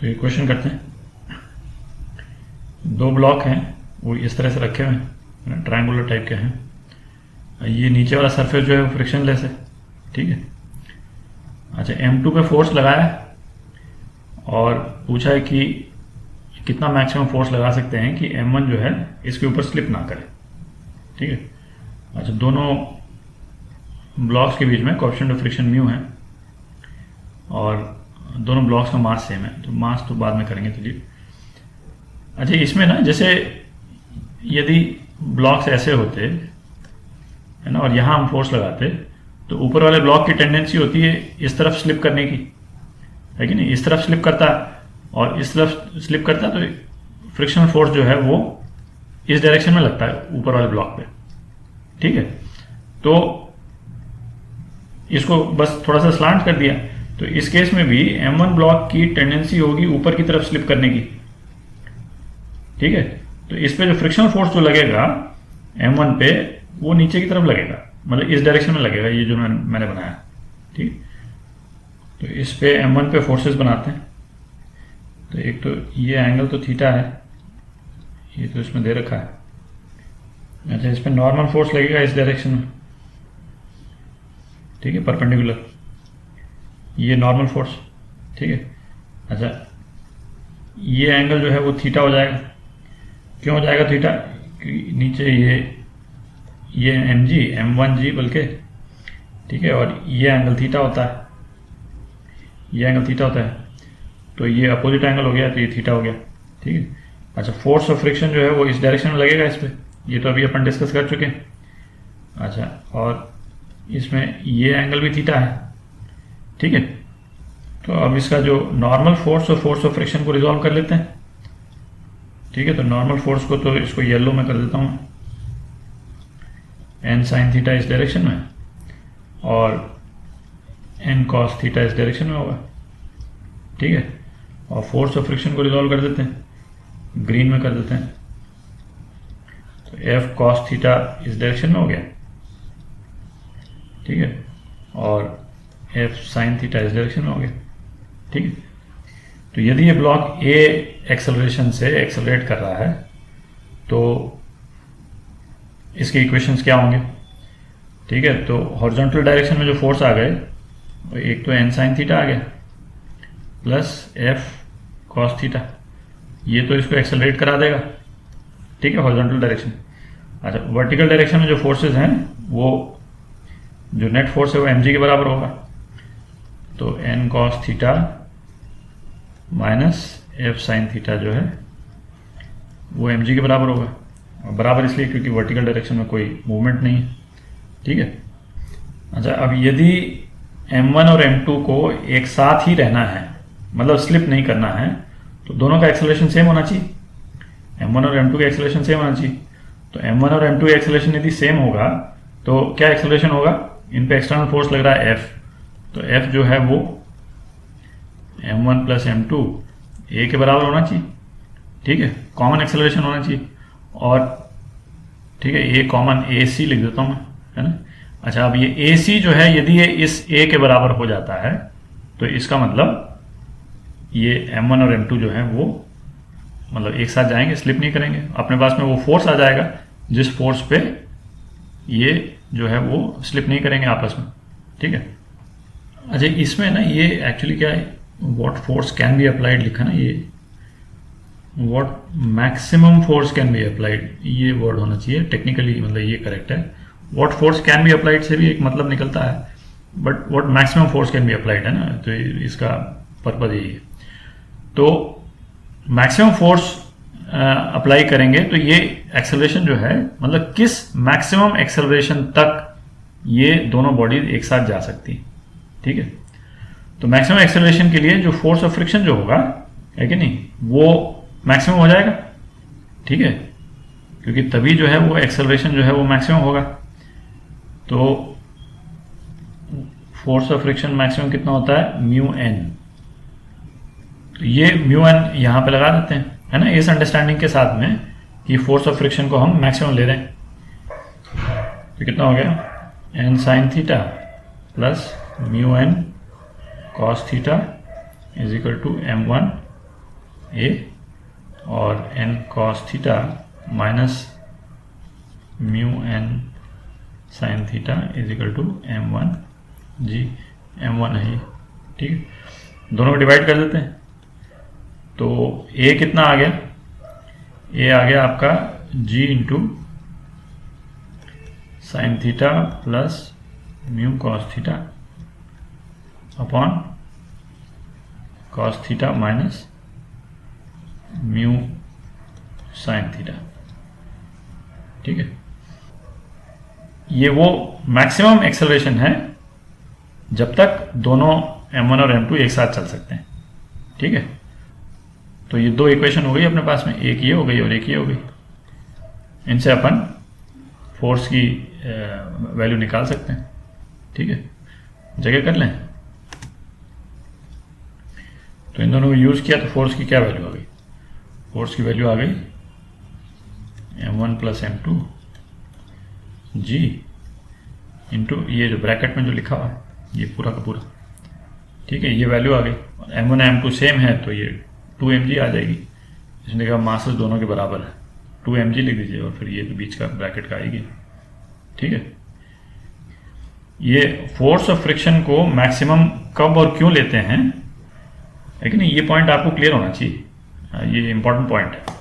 तो ये क्वेश्चन करते हैं। दो ब्लॉक हैं, वो इस तरह से रखे हुए हैं, ट्रायंगुलर टाइप के हैं। ये नीचे वाला सरफेस जो है वो फ्रिक्शनलेस है, ठीक है। अच्छा, M2 पे फोर्स लगाया है और पूछा है कि कितना मैक्सिमम फोर्स लगा सकते हैं कि M1 जो है इसके ऊपर स्लिप ना करे, ठीक है। अच्छा, दोनों ब्लॉक्स के बीच में कोएफिशिएंट ऑफ फ्रिक्शन म्यू है और दोनों ब्लॉक्स का मास सेम है, तो मास तो बाद में करेंगे। चलिए, अच्छा, इसमें ना जैसे यदि ब्लॉक्स ऐसे होते है ना और यहाँ हम फोर्स लगाते तो ऊपर वाले ब्लॉक की टेंडेंसी होती है इस तरफ स्लिप करने की, है कि नहीं। इस तरफ स्लिप करता और इस तरफ स्लिप करता तो फ्रिक्शनल फोर्स जो है वो इस डायरेक्शन में लगता है ऊपर वाले ब्लॉक पे, ठीक है। तो इसको बस थोड़ा सा स्लांट कर दिया, तो इस केस में भी M1 ब्लॉक की टेंडेंसी होगी ऊपर की तरफ स्लिप करने की, ठीक है। तो इस पे जो फ्रिक्शनल फोर्स जो लगेगा M1 पे वो नीचे की तरफ लगेगा, मतलब इस डायरेक्शन में लगेगा, ये जो मैंने बनाया, ठीक। तो इस पे M1 पे फोर्सेस बनाते हैं। तो एक तो ये एंगल तो थीटा है, ये तो इसमें दे रखा है। अच्छा, इस पे नॉर्मल फोर्स लगेगा इस डायरेक्शन में, ठीक है, परपेंडिकुलर, ये नॉर्मल फोर्स, ठीक है। अच्छा, ये एंगल जो है वो थीटा हो जाएगा। क्यों हो जाएगा थीटा? नीचे ये M1G बल्कि, ठीक है, और ये एंगल थीटा होता है, ये एंगल थीटा होता है, तो ये अपोजिट एंगल हो गया, तो ये थीटा हो गया, ठीक है। अच्छा, फोर्स ऑफ फ्रिक्शन जो है वो इस डायरेक्शन में लगेगा इस पे, ये तो अभी अपन डिस्कस कर चुके हैं। अच्छा, और इसमें ये एंगल भी थीटा है, ठीक है। तो अब इसका जो नॉर्मल फोर्स और फोर्स ऑफ फ्रिक्शन को रिजॉल्व कर लेते हैं, ठीक है। तो नॉर्मल फोर्स को तो इसको येलो में कर देता हूँ, n sin थीटा इस डायरेक्शन में और n cos थीटा इस डायरेक्शन में होगा, ठीक है। और फोर्स ऑफ फ्रिक्शन को रिजॉल्व कर देते हैं, ग्रीन में कर देते हैं। तो F cos थीटा इस डायरेक्शन में हो गया, ठीक है, और F sin थीटा इस डायरेक्शन में हो गया, ठीक है। तो यदि ये ब्लॉक A एक्सेलरेशन से एक्सेलरेट कर रहा है तो इसके इक्वेशंस क्या होंगे, ठीक है। तो हॉरिजॉन्टल डायरेक्शन में जो फोर्स आ गए, एक तो n sin थीटा आ गया प्लस F cos थीटा, ये तो इसको एक्सेलरेट करा देगा, ठीक है, हॉरिजॉन्टल डायरेक्शन। अच्छा, वर्टिकल डायरेक्शन में जो फोर्सेस हैं वो जो नेट फोर्स है वो mg के बराबर होगा, तो n cos theta minus F sin theta जो है वो mg के बराबर होगा। बराबर इसलिए क्योंकि वर्टिकल डायरेक्शन में कोई मूवमेंट नहीं है, ठीक है। अच्छा, अब यदि M1 और M2 को एक साथ ही रहना है, मतलब स्लिप नहीं करना है, तो दोनों का एक्सेलरेशन सेम होना चाहिए। M1 और M2 का एक्सेलरेशन सेम होना चाहिए। तो M1 और M2 का एक्सेलरेशन यदि सेम होगा तो क्या एक्सेलरेशन होगा? इन पे एक्सटर्नल फोर्स लग रहा है F, तो F जो है वो M1 प्लस M2 A के बराबर होना चाहिए, ठीक है, कॉमन एक्सेलरेशन होना चाहिए। और ठीक है, A कॉमन AC लिख देता हूँ मैं, है ना। अच्छा, अब ये AC जो है यदि ये इस A के बराबर हो जाता है तो इसका मतलब ये M1 और M2 जो है वो मतलब एक साथ जाएंगे, स्लिप नहीं करेंगे। अपने पास में वो फोर्स आ जाएगा जिस फोर्स पे ये जो है वो स्लिप नहीं करेंगे आपस में, ठीक है। अच्छा, इसमें ना ये एक्चुअली क्या है, what force can be applied लिखा ना, ये what maximum force can be applied, ये वर्ड होना चाहिए टेक्निकली, मतलब ये करेक्ट है। What force can be applied से भी एक मतलब निकलता है, but what maximum force can be applied है ना, तो इसका पर्पज यही है। तो मैक्सिमम फोर्स अप्लाई करेंगे तो ये एक्सेलरेशन जो है, मतलब किस मैक्सिमम एक्सेलरेशन तक ये दोनों बॉडी एक साथ जा सकती है, ठीक है। तो मैक्सिमम एक्सेलरेशन के लिए जो फोर्स ऑफ फ्रिक्शन जो होगा, है कि नहीं, वो मैक्सिमम हो जाएगा, ठीक है, क्योंकि तभी जो है वो एक्सेलरेशन जो है वो मैक्सिमम होगा। तो फोर्स ऑफ फ्रिक्शन मैक्सिमम कितना होता है? Mu N. तो ये म्यू एन यहां पे लगा देते हैं, है ना, इस अंडरस्टैंडिंग के साथ में कि फोर्स ऑफ फ्रिक्शन को हम मैक्सिमम ले रहे हैं। तो कितना हो गया? N sine theta plus mu N cos theta is equal to M1 a और N cos theta minus mu N sine theta is equal to m1 g, m1 है ये, ठीक है। दोनों को डिवाइड कर देते हैं तो a कितना आ गया, a आ गया आपका g into sine theta plus mu cos theta upon cos theta minus mu sine theta, ठीक है। ये वो मैक्सिमम एक्सेलरेशन है जब तक दोनों m1 और m2 एक साथ चल सकते हैं, ठीक है। तो ये दो इक्वेशन हो गई अपने पास में, एक ये हो गई और एक ये हो गई। इनसे अपन फोर्स की वैल्यू निकाल सकते हैं, ठीक है। जगह कर लें तो इन दोनों को यूज किया तो फोर्स की क्या वैल्यू आ गई, फोर्स की वैल्यू आ गई m1 प्लस m2 जी इंटू ये जो ब्रैकेट में जो लिखा हुआ है ये पूरा का पूरा, ठीक है। ये वैल्यू आ गई, m1 m2 सेम है तो ये 2mg आ जाएगी। इसमें देखा मासेस दोनों के बराबर है, 2mg लिख दीजिए और फिर ये बीच का ब्रैकेट का आएगी, ठीक है। ये फोर्स ऑफ फ्रिक्शन को मैक्सिमम कब और क्यों लेते हैं, है कि नहीं, ये पॉइंट आपको क्लियर होना चाहिए, ये इंपॉर्टेंट पॉइंट है।